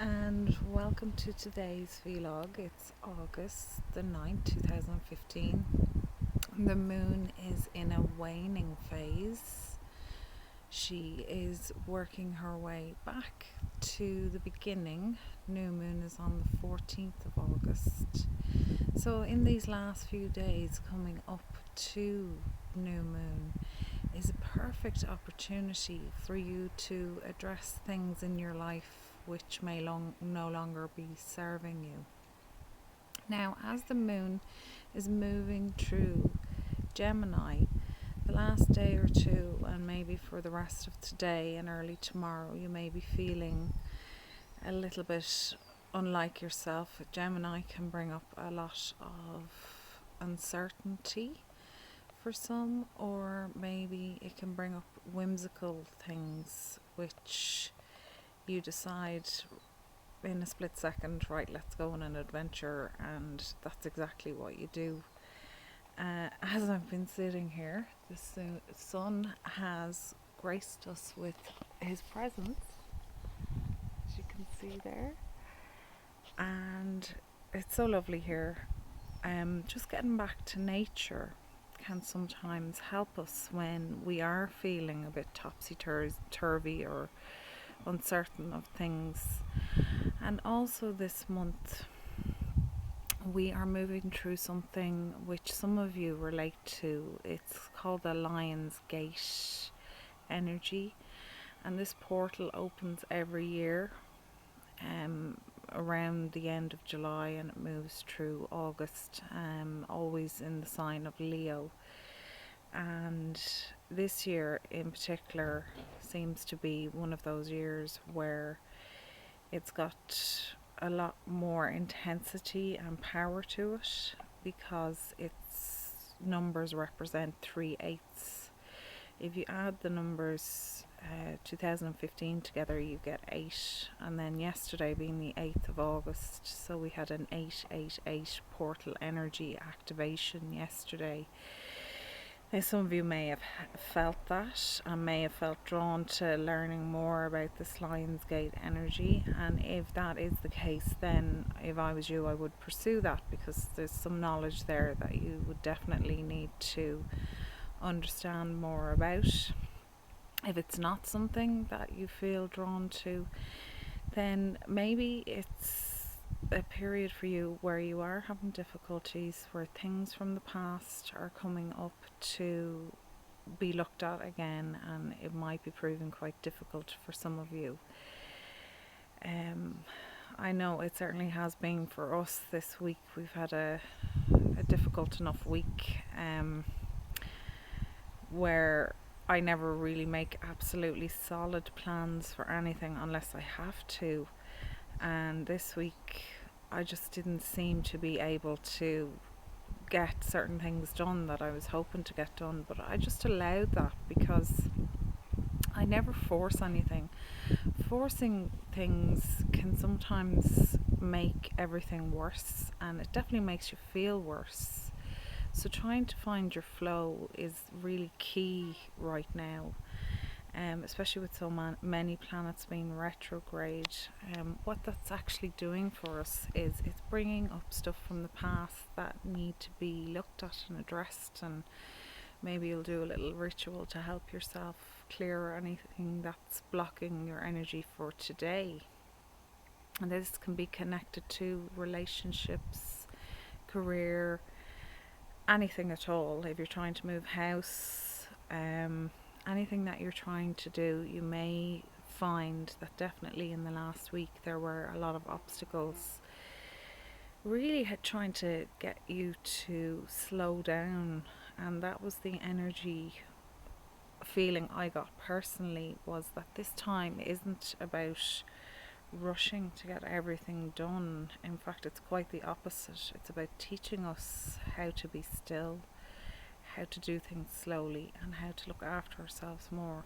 and welcome to today's vlog. It's August the 9th, 2015. The moon is in a waning phase. She is working her way back to the beginning. New moon is on the 14th of August. So in these last few days coming up to new moon is a perfect opportunity for you to address things in your life which may no longer be serving you. Now, as the moon is moving through Gemini, the last day or two, and maybe for the rest of today and early tomorrow, you may be feeling a little bit unlike yourself. Gemini can bring up a lot of uncertainty for some, or maybe it can bring up whimsical things which you decide in a split second, right, let's go on an adventure, and that's exactly what you do. As I've been sitting here, the sun has graced us with his presence, as you can see there, and it's so lovely here. Just getting back to nature can sometimes help us when we are feeling a bit topsy-turvy or uncertain of things. And also this month we are moving through something which some of you relate to. It's called the Lion's Gate energy, and this portal opens every year around the end of July, and it moves through August, always in the sign of Leo. And this year in particular seems to be one of those years where it's got a lot more intensity and power to it, because its numbers represent 3/8. If you add the numbers 2015 together, you get 8, and then yesterday being the 8th of August, so we had an 888 portal energy activation yesterday. Now, some of you may have felt that and may have felt drawn to learning more about this Lion's Gate energy, and if that is the case, then if I was you, I would pursue that, because there's some knowledge there that you would definitely need to understand more about. If it's not something that you feel drawn to, then maybe it's a period for you where you are having difficulties, where things from the past are coming up to be looked at again, and it might be proving quite difficult for some of you. I know it certainly has been for us this week. We've had a difficult enough week where I never really make absolutely solid plans for anything unless I have to. And this week I just didn't seem to be able to get certain things done that I was hoping to get done, but I just allowed that, because I never force anything. Forcing things can sometimes make everything worse, and it definitely makes you feel worse. So trying to find your flow is really key right now, especially with so many planets being retrograde. What that's actually doing for us is it's bringing up stuff from the past that need to be looked at and addressed, and maybe you'll do a little ritual to help yourself clear anything that's blocking your energy for today. And this can be connected to relationships, career, anything at all. If you're trying to move house, anything that you're trying to do, you may find that definitely in the last week there were a lot of obstacles really trying to get you to slow down. And that was the energy feeling I got personally, was that this time isn't about rushing to get everything done. In fact, it's quite the opposite. It's about teaching us how to be still, how to do things slowly, and how to look after ourselves more.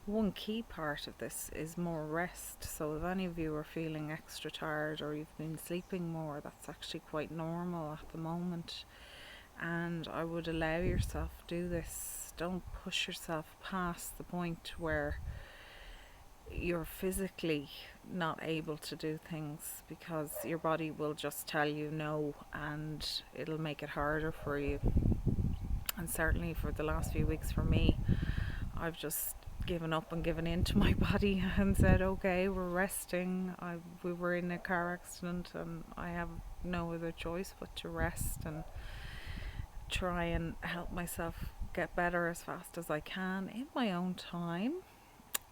One key part of this is more rest. So if any of you are feeling extra tired, or you've been sleeping more, that's actually quite normal at the moment, and I would allow yourself to do this. Don't push yourself past the point where you're physically not able to do things because your body will just tell you no, and it'll make it harder for you. And certainly for the last few weeks for me, I've just given up and given in to my body and said, okay, we're resting. We were in a car accident and I have no other choice but to rest and try and help myself get better as fast as I can in my own time.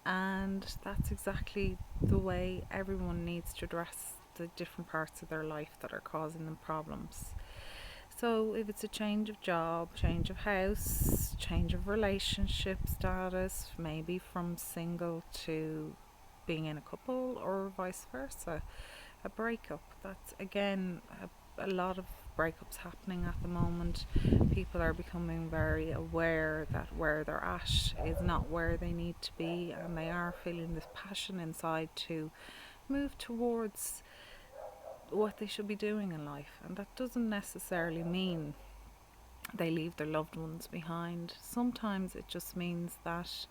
And that's exactly the way everyone needs to address the different parts of their life that are causing them problems. So if it's a change of job, change of house, change of relationship status, maybe from single to being in a couple or vice versa, a breakup, that's again a lot of breakups happening at the moment. People are becoming very aware that where they're at is not where they need to be, and they are feeling this passion inside to move towards what they should be doing in life. And that doesn't necessarily mean they leave their loved ones behind. Sometimes it just means that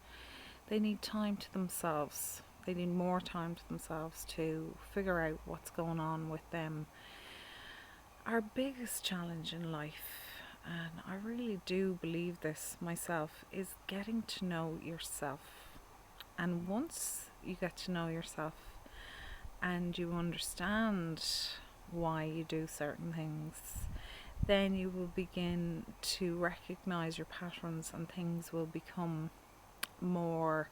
they need time to themselves. They need more time to themselves to figure out what's going on with them. Our biggest challenge in life, and I really do believe this myself, is getting to know yourself. And once you get to know yourself and you understand why you do certain things, then you will begin to recognize your patterns and things will become more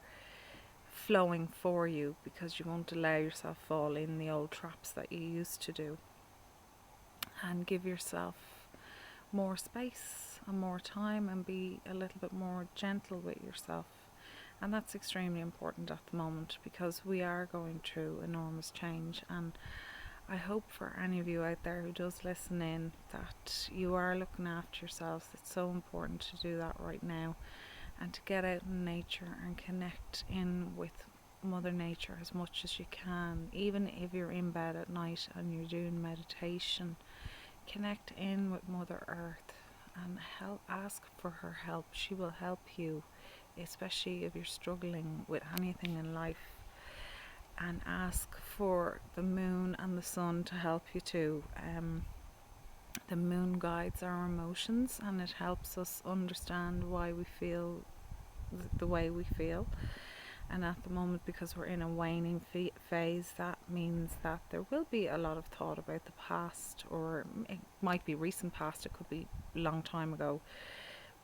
flowing for you, because you won't allow yourself fall in the old traps that you used to do. And give yourself more space and more time and be a little bit more gentle with yourself. And that's extremely important at the moment, because we are going through enormous change. And I hope for any of you out there who does listen in that you are looking after yourselves. It's so important to do that right now, and to get out in nature and connect in with Mother Nature as much as you can. Even if you're in bed at night and you're doing meditation, connect in with Mother Earth and ask for her help. She will help you, especially if you're struggling with anything in life. And ask for the moon and the sun to help you too. The moon guides our emotions, and it helps us understand why we feel the way we feel. And at the moment, because we're in a waning phase, that means that there will be a lot of thought about the past, or it might be recent past, it could be a long time ago,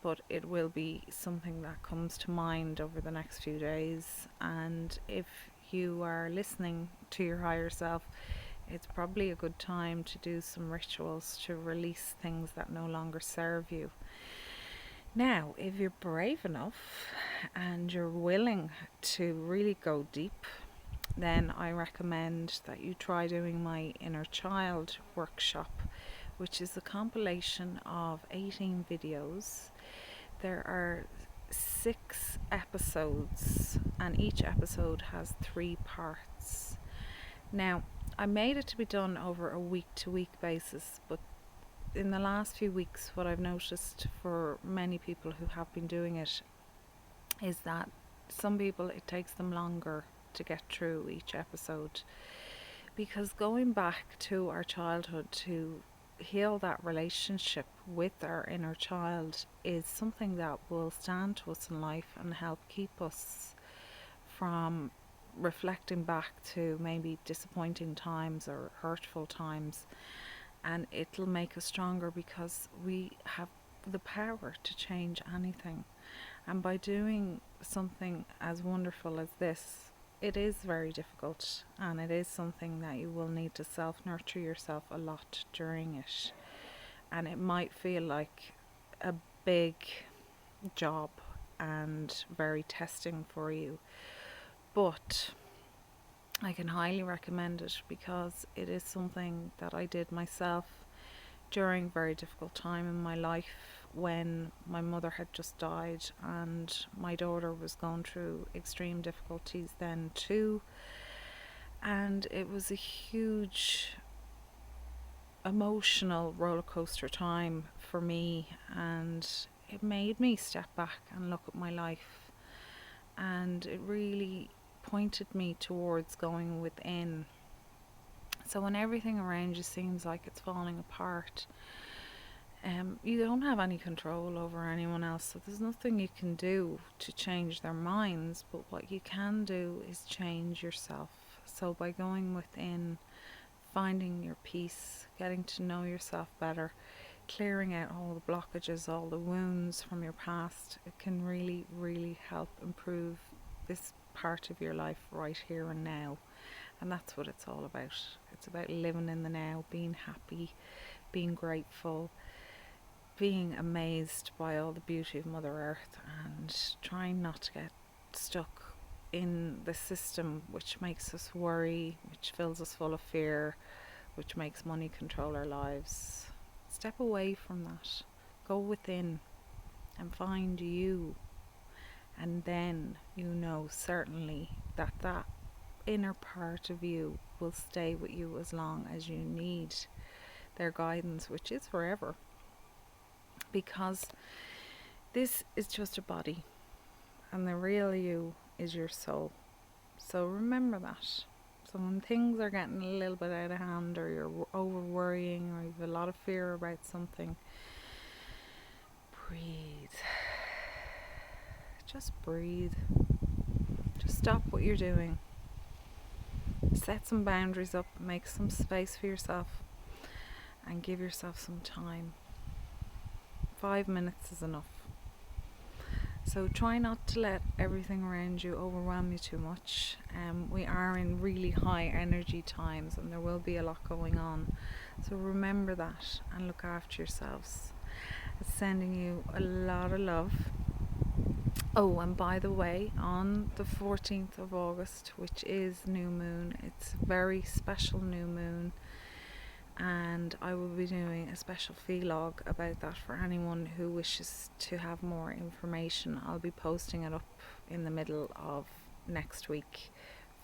but it will be something that comes to mind over the next few days. And if you are listening to your higher self, it's probably a good time to do some rituals to release things that no longer serve you. Now, if you're brave enough and you're willing to really go deep, then I recommend that you try doing my Inner Child workshop, which is a compilation of 18 videos. There are 6 episodes, and each episode has 3 parts. Now, I made it to be done over a week-to-week basis, but in the last few weeks, what I've noticed for many people who have been doing it is that some people, it takes them longer to get through each episode, because going back to our childhood to heal that relationship with our inner child is something that will stand to us in life and help keep us from reflecting back to maybe disappointing times or hurtful times. And it'll make us stronger, because we have the power to change anything. And by doing something as wonderful as this, it is very difficult, and it is something that you will need to self-nurture yourself a lot during it. And it might feel like a big job and very testing for you, but I can highly recommend it, because it is something that I did myself during a very difficult time in my life, when my mother had just died and my daughter was going through extreme difficulties then too. And it was a huge emotional roller coaster time for me, and it made me step back and look at my life, and it really pointed me towards going within. So when everything around you seems like it's falling apart, you don't have any control over anyone else, so there's nothing you can do to change their minds, but what you can do is change yourself. So by going within, finding your peace, getting to know yourself better, clearing out all the blockages, all the wounds from your past, it can really, really help improve this part of your life right here and now. And that's what it's all about. It's about living in the now, being happy, being grateful, being amazed by all the beauty of Mother Earth, and trying not to get stuck in the system which makes us worry, which fills us full of fear, which makes money control our lives. Step away from that. Go within and find you. And then you know certainly that that inner part of you will stay with you as long as you need their guidance, which is forever. Because this is just a body, and the real you is your soul. So remember that. So when things are getting a little bit out of hand, or you're over worrying, or you have a lot of fear about something, breathe. Just breathe. Just stop what you're doing. Set some boundaries up, make some space for yourself, and give yourself some time. 5 minutes is enough. So try not to let everything around you overwhelm you too much. We are in really high energy times, and there will be a lot going on. So remember that and look after yourselves. It's sending you a lot of love. Oh, and by the way, on the 14th of August, which is new moon, it's a very special new moon, and I will be doing a special vlog about that for anyone who wishes to have more information. I'll be posting it up in the middle of next week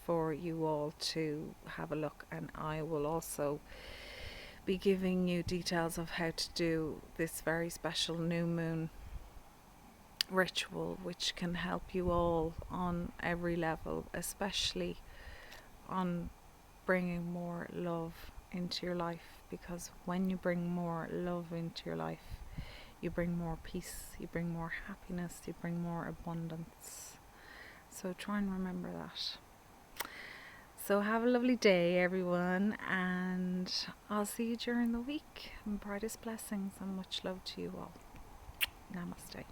for you all to have a look, and I will also be giving you details of how to do this very special new moon ritual, which can help you all on every level, especially on bringing more love into your life, because when you bring more love into your life, you bring more peace, you bring more happiness, you bring more abundance. So try and remember that. So have a lovely day, everyone, and I'll see you during the week. Brightest blessings and much love to you all. Namaste.